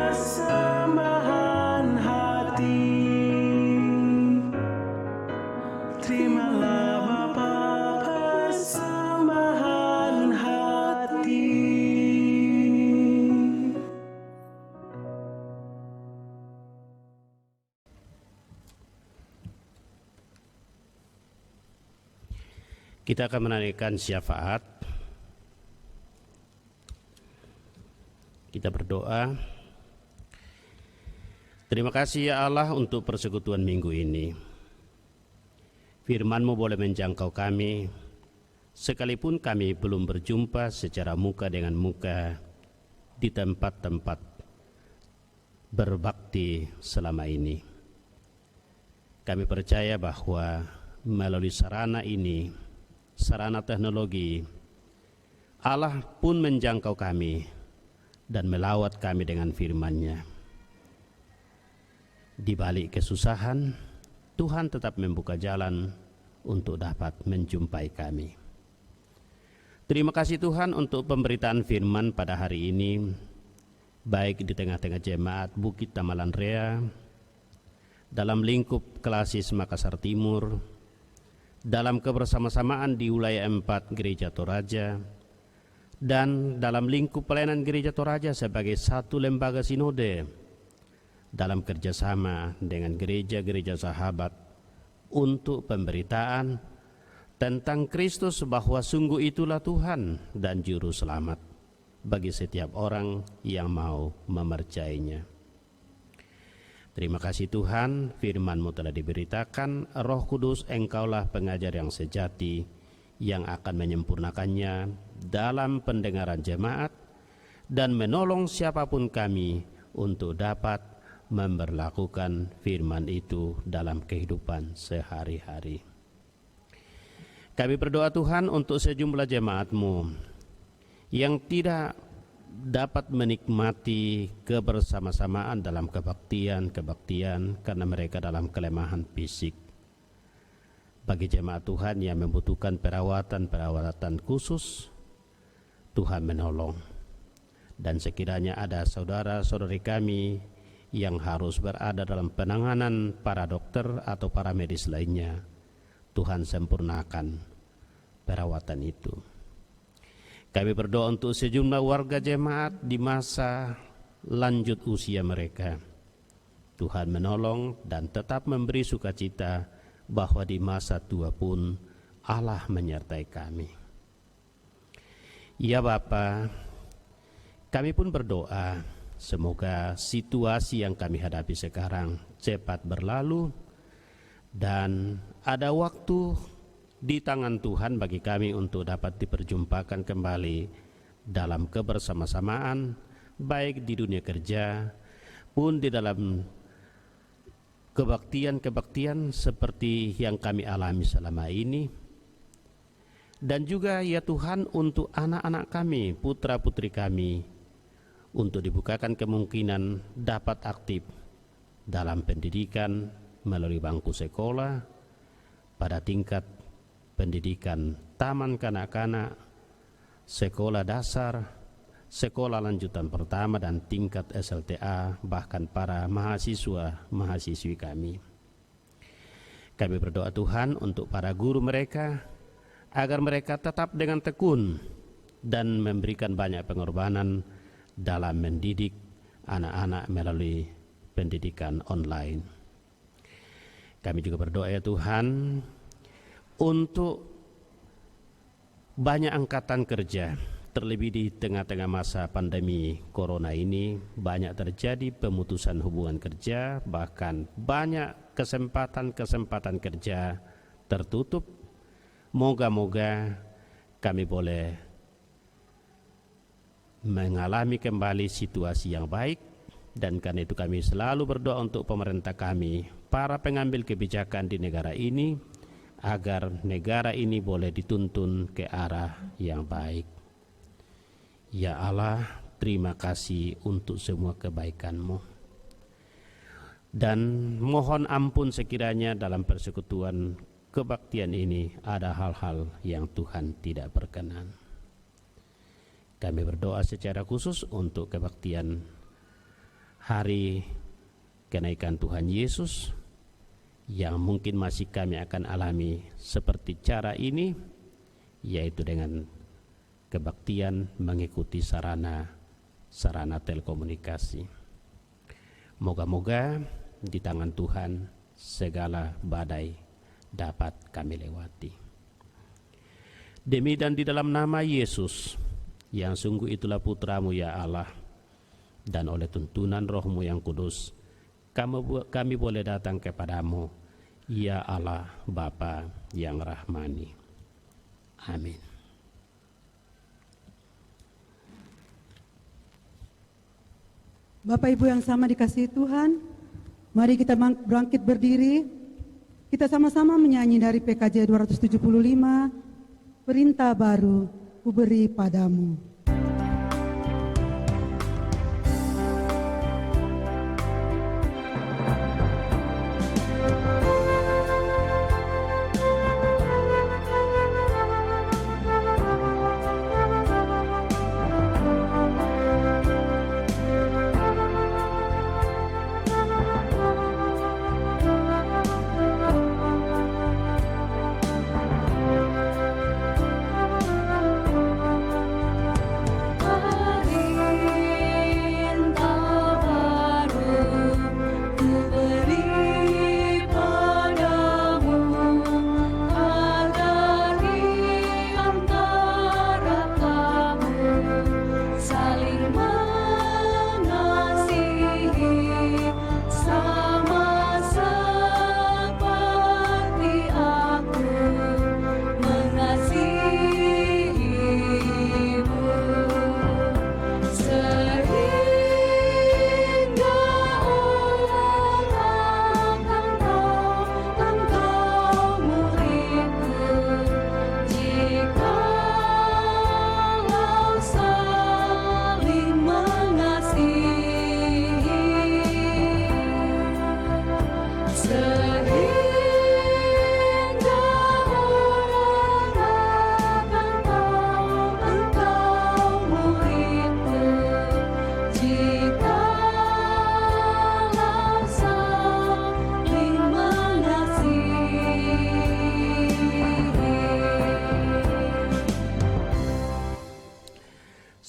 persembahan hati. Terimalah Bapa persembahan hati. Kita akan menunaikan syafaat. Kita berdoa. Terima kasih ya Allah untuk persekutuan minggu ini. Firman-Mu boleh menjangkau kami, sekalipun kami belum berjumpa secara muka dengan muka di tempat-tempat berbakti selama ini. Kami percaya bahwa melalui sarana ini, sarana teknologi, Allah pun menjangkau kami dan melawat kami dengan firman-Nya. Di balik kesusahan, Tuhan tetap membuka jalan untuk dapat menjumpai kami. Terima kasih Tuhan untuk pemberitaan firman pada hari ini, baik di tengah-tengah jemaat Bukit Tamalan Rea, dalam lingkup Klasis Makassar Timur, dalam kebersama-samaan di wilayah 4 Gereja Toraja, dan dalam lingkup pelayanan Gereja Toraja sebagai satu lembaga sinode, dalam kerjasama dengan gereja-gereja sahabat untuk pemberitaan tentang Kristus, bahwa sungguh itulah Tuhan dan Juru Selamat bagi setiap orang yang mau memercayainya. Terima kasih Tuhan, firman-Mu telah diberitakan, Roh Kudus Engkaulah pengajar yang sejati yang akan menyempurnakannya dalam pendengaran jemaat dan menolong siapapun kami untuk dapat memberlakukan firman itu dalam kehidupan sehari-hari. Kami berdoa Tuhan untuk sejumlah jemaat-Mu yang tidak dapat menikmati kebersama-samaan dalam kebaktian karena mereka dalam kelemahan fisik. Bagi jemaat Tuhan yang membutuhkan perawatan khusus, Tuhan menolong. Dan sekiranya ada saudara-saudari kami yang harus berada dalam penanganan para dokter atau para medis lainnya, Tuhan sempurnakan perawatan itu. Kami berdoa untuk sejumlah warga jemaat di masa lanjut usia mereka. Tuhan menolong dan tetap memberi sukacita bahwa di masa tua pun Allah menyertai kami. Ya Bapa, kami pun berdoa semoga situasi yang kami hadapi sekarang cepat berlalu dan ada waktu di tangan Tuhan bagi kami untuk dapat diperjumpakan kembali dalam kebersama-samaan, baik di dunia kerja pun di dalam kebaktian seperti yang kami alami selama ini. Dan juga ya Tuhan untuk anak-anak kami, putra-putri kami, untuk dibukakan kemungkinan dapat aktif dalam pendidikan melalui bangku sekolah pada tingkat pendidikan taman kanak-kanak, sekolah dasar, sekolah lanjutan pertama dan tingkat SLTA, bahkan para mahasiswa-mahasiswi kami. Kami berdoa Tuhan untuk para guru mereka, agar mereka tetap dengan tekun dan memberikan banyak pengorbanan dalam mendidik anak-anak melalui pendidikan online. Kami juga berdoa ya Tuhan untuk banyak angkatan kerja, terlebih di tengah-tengah masa pandemi corona ini, banyak terjadi pemutusan hubungan kerja, bahkan banyak kesempatan-kesempatan kerja tertutup. Moga-moga kami boleh mengalami kembali situasi yang baik, dan karena itu kami selalu berdoa untuk pemerintah kami, para pengambil kebijakan di negara ini, agar negara ini boleh dituntun ke arah yang baik. Ya Allah, terima kasih untuk semua kebaikan-Mu. Dan mohon ampun sekiranya dalam persekutuan kebaktian ini ada hal-hal yang Tuhan tidak berkenan. Kami berdoa secara khusus untuk kebaktian hari kenaikan Tuhan Yesus, yang mungkin masih kami akan alami seperti cara ini, yaitu dengan kebaktian mengikuti sarana telekomunikasi. Moga-moga di tangan Tuhan segala badai dapat kami lewati. Demi dan di dalam nama Yesus, yang sungguh itulah Putra-Mu ya Allah, dan oleh tuntunan Roh-Mu yang kudus, kami boleh datang kepadamu, ya Allah Bapa yang rahmani. Amin. Bapak Ibu yang sama dikasihi Tuhan, mari kita bangkit berdiri. Kita sama-sama menyanyi dari PKJ 275, Perintah Baru Kuberi Padamu.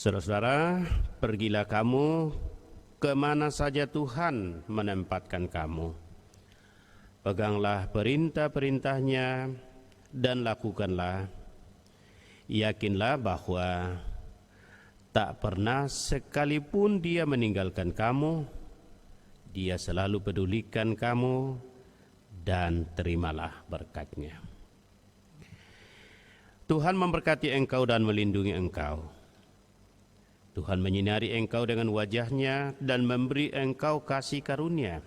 Saudara-saudara, pergilah kamu kemana saja Tuhan menempatkan kamu. Peganglah perintah-perintahnya dan lakukanlah. Yakinlah bahwa tak pernah sekalipun Dia meninggalkan kamu. Dia selalu pedulikan kamu, dan terimalah berkat-Nya. Tuhan memberkati engkau dan melindungi engkau. Tuhan menyinari engkau dengan wajah-Nya dan memberi engkau kasih karunia.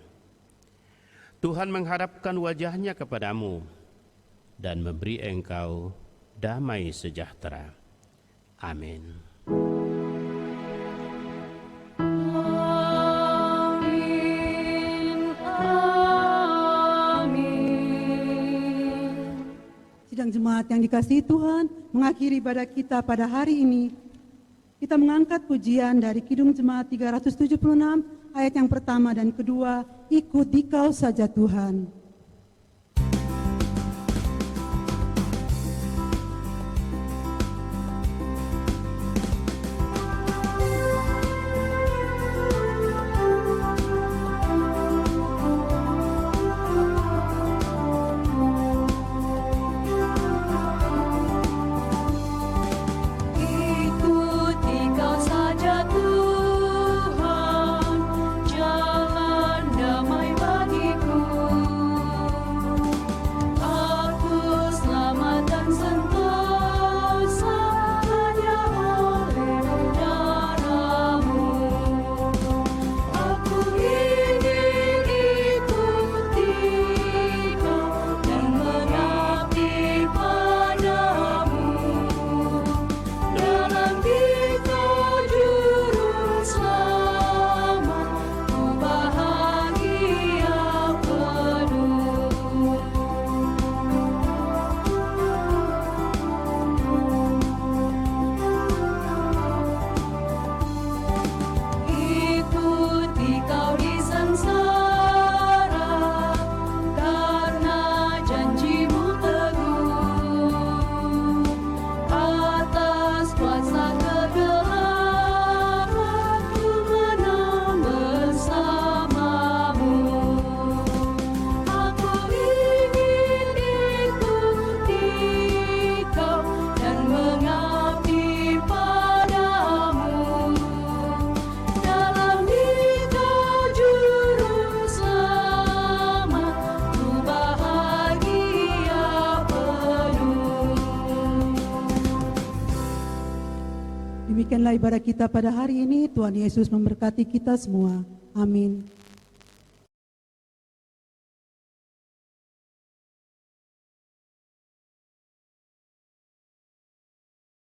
Tuhan menghadapkan wajah-Nya kepadamu dan memberi engkau damai sejahtera. Amin. Sidang jemaat yang dikasihi Tuhan, mengakhiri ibadah kita pada hari ini, kita mengangkat pujian dari Kidung Jemaat 376, ayat yang pertama dan kedua, Ikut Dikau Saja Tuhan. Demikianlah ibadah kita pada hari ini. Tuhan Yesus memberkati kita semua. Amin.